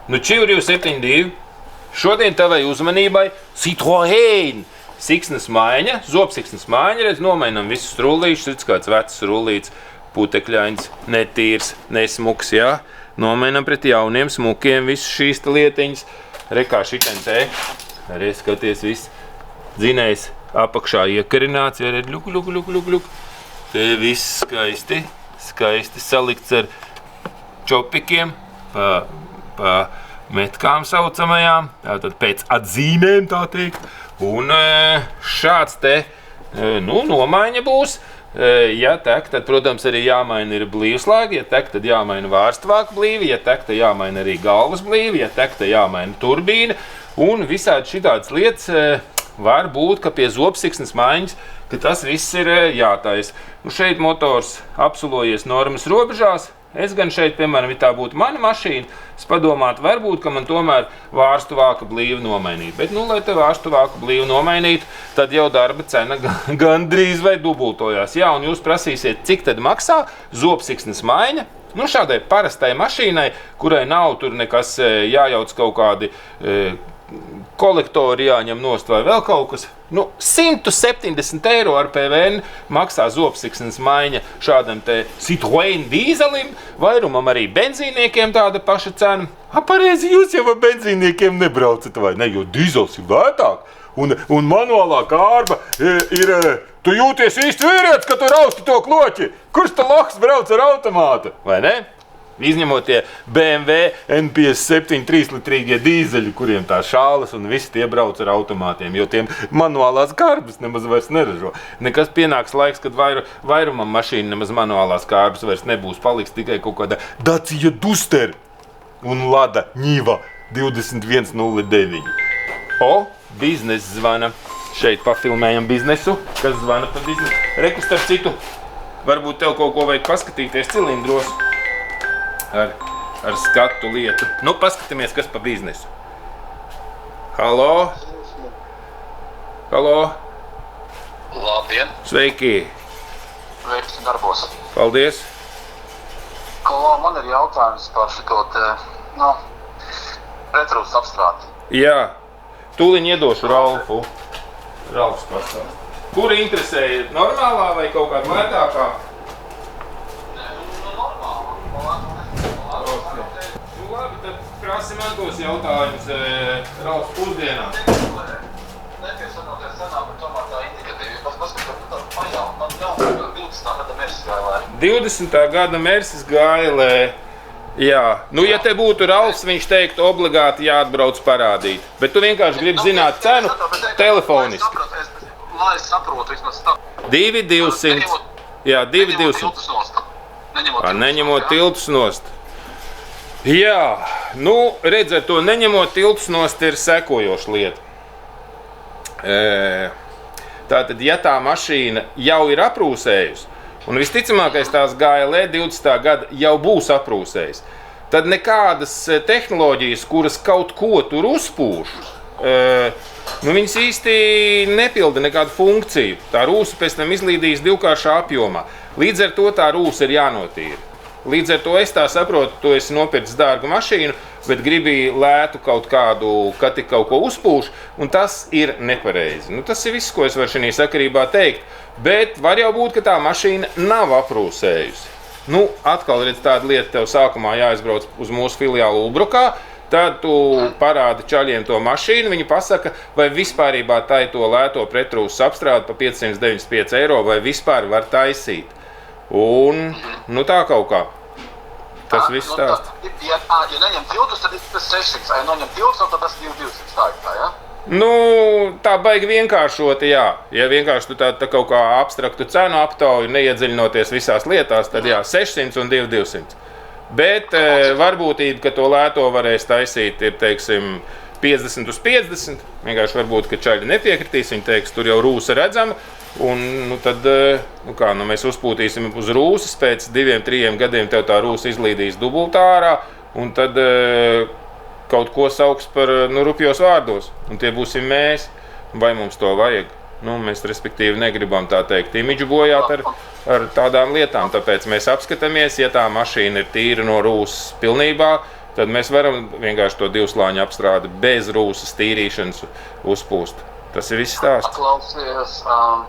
Nu, Čivriju 72. Šodien tavai uzmanībai Citroën siksnas maiņa, zobsiksnas maiņa, redz, nomainam visus rullīšus, redz, kāds vecs rullīts, putekļains, netīrs, nesmuks, jā. Nomainam pret jauniem smukiem visus šīs lietiņas. Rekā šitien te, arī skaties viss dzinējs apakšā iekarināts, jā, redz, ļuk. Te viss skaisti salikts ar čopikiem, pa metkām saucamajām, tātad pēc atzīmēm tā teikt. Un šāds te, nomaiņa būs. Ja tek, tad, protams, arī jāmaina ir blīvslēgi, ja tek, tad jāmaina vārstvāku blīvi, ja tek, tad jāmaina arī galvas blīvi, ja tek, tad jāmaina turbīna. Un visādi šitādas lietas var būt, ka pie zobsiksnas maiņas, ka tas viss ir jātais. Nu, šeit motors apsulojies normas robežās. Es gan šeit, piemēram, ja tā būtu mana mašīna, es padomātu, varbūt, ka man tomēr vārstu vāka blīvi nomainīt. Bet, lai te vārstu vāku blīvi nomainītu, tad jau darba cena gandrīz vai dubultojās. Jā, un jūs prasīsiet, cik tad maksā zobsiksnas maiņa? Nu, šādai parastai mašīnai, kurai nav tur nekas jājauc kaut kādi kolektori jāņem nost vai vēl kaut kas. 170 € ar PVN maksā zobsiksnas maiņa šādam te Citroën dīzelim, vairumam arī benzīniekiem tāda paša cena. Pareizi, jūs jau ar benzīniekiem nebraucat, vai ne, jo dīzels ir lētāk. Un manuālā kārba ir, tu jūties īsti vīrietis, ka tu rausti to kloķi. Kurš ta lohs brauc ar automātu, vai ne? Izņemot tie BMW N57 3-litrīgie dīzeļi, kuriem tā šālas un visi tie brauc ar automātiem, jo tiem manuālās kārbas nemaz vairs neražo. Nekas pienāks laiks, kad vairumam mašīna nemaz manuālās kārbas vairs nebūs, paliks tikai kaut kāda Dacia Duster un Lada Niva 2109. Biznes zvana. Šeit pafilmējam biznesu, kas zvana pa biznesu. Reku, starp citu, varbūt tev kaut ko vajag paskatīties cilindros. Ar skatu lietu. Paskatāmies, kas pa biznesu. Halo? Labdien. Sveiki. Veiks darbos. Paldies. Man ir jautājums par šito te, retrūs apstrādi. Jā. Tūliņ iedošu Ralfu. Ralfs pastāst. Kuri interesēja? Normālā vai kaut kāda lētākā? Labi, tad prasi man tos jautājumus Ralfs pusdienās. Nepiesanoties cenām, bet tomēr tā indikatīvi. Paskatāt, tā pajaut, man jau 20. gada Merces GLE. 20. gada Merces GLE. Jā. Ja te būtu Ralfs, viņš teiktu obligāti jāatbrauc parādīt. Bet tu vienkārši gribi zināt cenu telefoniski. Lai es saprotu, vismaz tā. 2200. Jā, 2200. Neņemot tiltus nost. Jā, redz, ar to neņemot tiltus nost ir sekojoša lieta. Tātad, ja tā mašīna jau ir aprūsējusi, un visticamākais tās GLE 20. gada jau būs aprūsējis, tad nekādas tehnoloģijas, kuras kaut ko tur uzpūš, viņas īsti nepilda nekādu funkciju. Tā rūsa pēc tam izlīdīs divkāršā apjomā. Līdz ar to tā rūsa ir jānotīra. Līdz ar to es tā saprotu, tu esi nopircis dārgu mašīnu, bet gribi lētu kaut kādu, kad tik kaut ko uzpūš, un tas ir nepareizi. Tas ir viss, ko es varu šajā sakarībā teikt, bet var jau būt, ka tā mašīna nav aprūsējusi. Atkal redz tāda lieta, tev sākumā jāizbrauc uz mūsu filiālu Ulbrukā, tad tu parādi čaļiem to mašīnu, viņi pasaka, vai vispārībā tai to lēto pretrūsas apstrādi pa 595 €, vai vispār var taisīt. Un, tā kaut kā. Tas viss stāst. Ja neņem tiltus, tad tas 600, ja noņem tiltus, tad tas 2200, tā ir tā, ja? Tā baigi vienkāršoti, jā. Ja vienkārši tu tā kaut kā abstraktu cenu aptauju, neiedziļinoties visās lietās, tad jā, 600 un 2200. Bet varbūtība, ka to lēto varēs taisīt, ir, teiksim, 50 uz 50. Vienkārši varbūt, ka čaļi nepiekritīs, viņi teiks, tur jau rūsa redzama. Un tad mēs uzpūtīsim uz rūsas, pēc 2-3 gadiem tev tā rūsa izlīdīs dubultā ārā, un tad kaut ko sauks par rupjos vārdos, un tie būsim mēs, vai mums to vajag. Mēs respektīvi negribam tā teikt imidžu bojāt ar tādām lietām, tāpēc mēs apskatāmies, ja tā mašīna ir tīra no rūsas pilnībā, tad mēs varam vienkārši to divslāņu apstrādi bez rūsas tīrīšanas uzpūst. Tas ir viss stāsts. Klausies,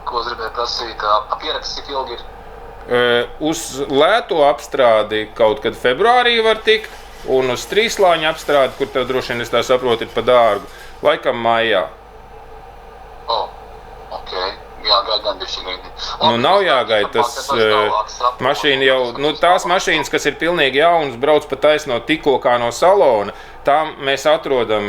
ko es gribēju prasīt, pieraksts cik ilgi ir? Uz lēto apstrādi kaut kad februārī var tikt, un uz trīslāņu apstrādi, kur tev droši vien, es tā saprotu, ir pa dārgu, laikam maijā. Jā, gaidām bišķi. Nav jāgaida, tas mašīna jau, tās mašīnas, kas ir pilnīgi jaunas, brauc pa taisno tikko kā no salona, tām mēs atrodam,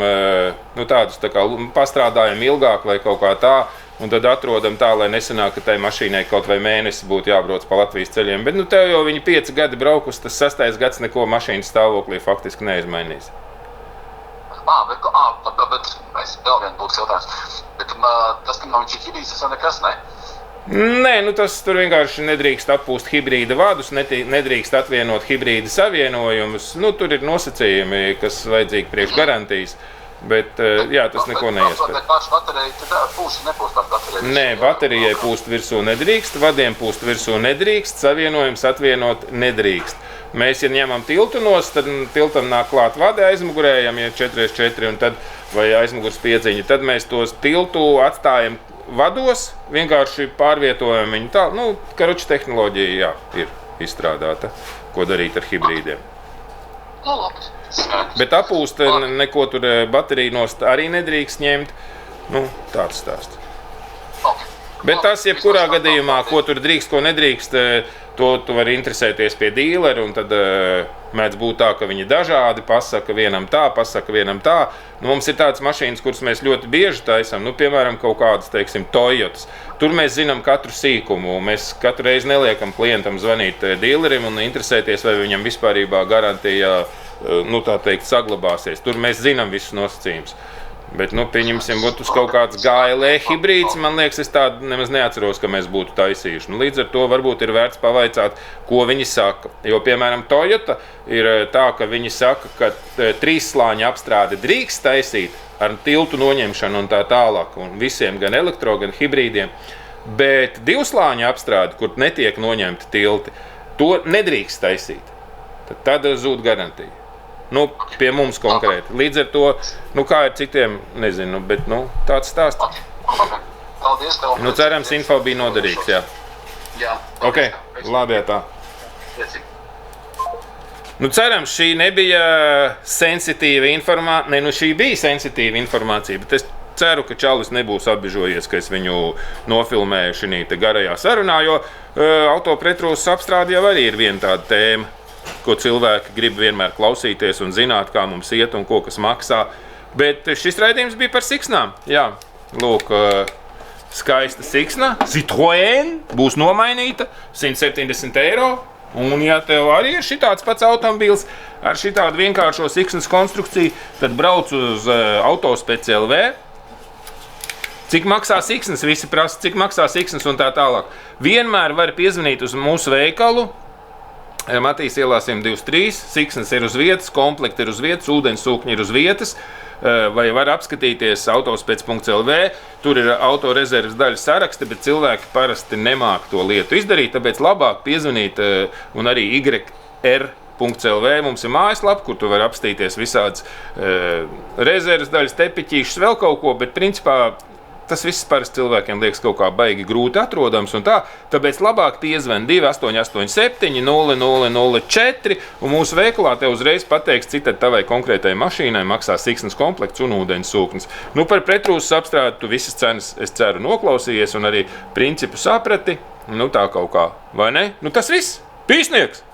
tādus tā kā pastrādājam ilgāk vai kaut kā tā, un tad atrodam tā, lai nesanāk, ka tai mašīnai kaut vai mēnesi būtu jābrauc pa Latvijas ceļiem. Bet tev jau viņi 5 gadi braukus, tas 6. gads neko mašīnas stāvoklī faktiski neizmainīs. Bet es vēl vien būtu jautājums. Bet tas, ka viņš ir hibrīds, tas jau nekas, ne? Nē, tas tur vienkārši nedrīkst appūst hibrīda vadus, nedrīkst atvienot hibrīda savienojumus. Tur ir nosacījumi, kas vajadzīgi priekš garantijas. Bet, jā, tas neko neiespēj. Bet paši baterija pūst, nepūst par bateriju? Nē, baterijai pūst virsū nedrīkst, vadiem pūst virsū nedrīkst, savienojums atvienot nedrīkst. Mēs, ja ņemam tiltu nost, tad tiltam nāk klāt vadi aizmugurējam, ja 4x4 un tad, vai aizmugurs piedziņa, tad mēs tos tiltu atstājam vados, vienkārši pārvietojam viņu tā. Karoči tehnoloģija, jā, ir izstrādāta, ko darīt ar hibrīdiem. Labi. Bet apūst neko tur bateriju nost arī nedrīkst ņemt. Tāds stāsts. Bet tas, jebkurā gadījumā, ko tur drīkst, ko nedrīkst, to tu vari interesēties pie dīlera, un tad mēdz būt tā, ka viņi dažādi, pasaka vienam tā. Mums ir tādas mašīnas, kuras mēs ļoti bieži taisam, piemēram, kaut kādas, teiksim, Toyotas. Tur mēs zinām katru sīkumu, mēs katru reizi neliekam klientam zvanīt dīlerim un interesēties, vai viņam vispārībā garantija, tā teikt, saglabāsies. Tur mēs zinām visus nosacījumus. Bet, pieņemsim, uz kaut kāds GLE hibrīds, man liekas, es tādu nemaz neatceros, ka mēs būtu taisījuši. Līdz ar to varbūt ir vērts pavaicāt, ko viņi saka. Jo, piemēram, Toyota ir tā, ka viņi saka, ka trīsslāņa apstrādi drīkst taisīt ar tiltu noņemšanu un tā tālāk, un visiem gan elektro, gan hibrīdiem. Bet divslāņa apstrādi, kur netiek noņemti tilti, to nedrīkst taisīt. Tad zūd garantija. Pie mums konkrēti. Līdz ar to, kā ir citiem, nezinu, bet, tāds stāsts. Paldies tev. Cerams, info bija noderīgs, jā. Jā. Ok, labi, jā tā. Cerams, šī nebija sensitīva informācija, šī bija sensitīva informācija, bet es ceru, ka Čalis nebūs apbižojies, ka es viņu nofilmēju šī garajā sarunā, jo autopretrūsas apstrāde jau arī ir viena tāda tēma, ko cilvēki grib vienmēr klausīties un zināt, kā mums iet un ko kas maksā. Bet šis raidījums bija par siksnām. Jā, lūk, skaista siksna. Citroën būs nomainīta, 170 €. Un ja tev arī ir šitāds pats automobīls ar šitādu vienkāršo siksnas konstrukciju, tad brauc uz Autospec.lv. Cik maksā siksnas? Visi prasa, cik maksā siksnas un tā tālāk. Vienmēr var piezvanīt uz mūsu veikalu. Matīs ielā 123, siksnas ir uz vietas, komplekti ir uz vietas, ūdensūkņi ir uz vietas, vai var apskatīties autospec.lv. Tur ir autorezerves daļas saraksti, bet cilvēki parasti nemāk to lietu izdarīt, tāpēc labāk piezvanīt un arī yr.lv. Mums ir mājaslapa, kur tu vari apstīties visādas rezerves daļas, tepiķīšas, vēl kaut ko, bet principā tas viss parasti cilvēkiem liekas kaut kā baigi grūti atrodams un tā, tāpēc labāk piezvan 2887 0004 un mūsu veikalā te uzreiz pateiks, cik tad tavai konkrētai mašīnai maksā siksnas komplekts un ūdensūknis. Par pretrūsas apstrādi tu visas cenas, es ceru, noklausījies un arī principu saprati, tā kaut kā, vai ne? Tas viss! Pīsnieks!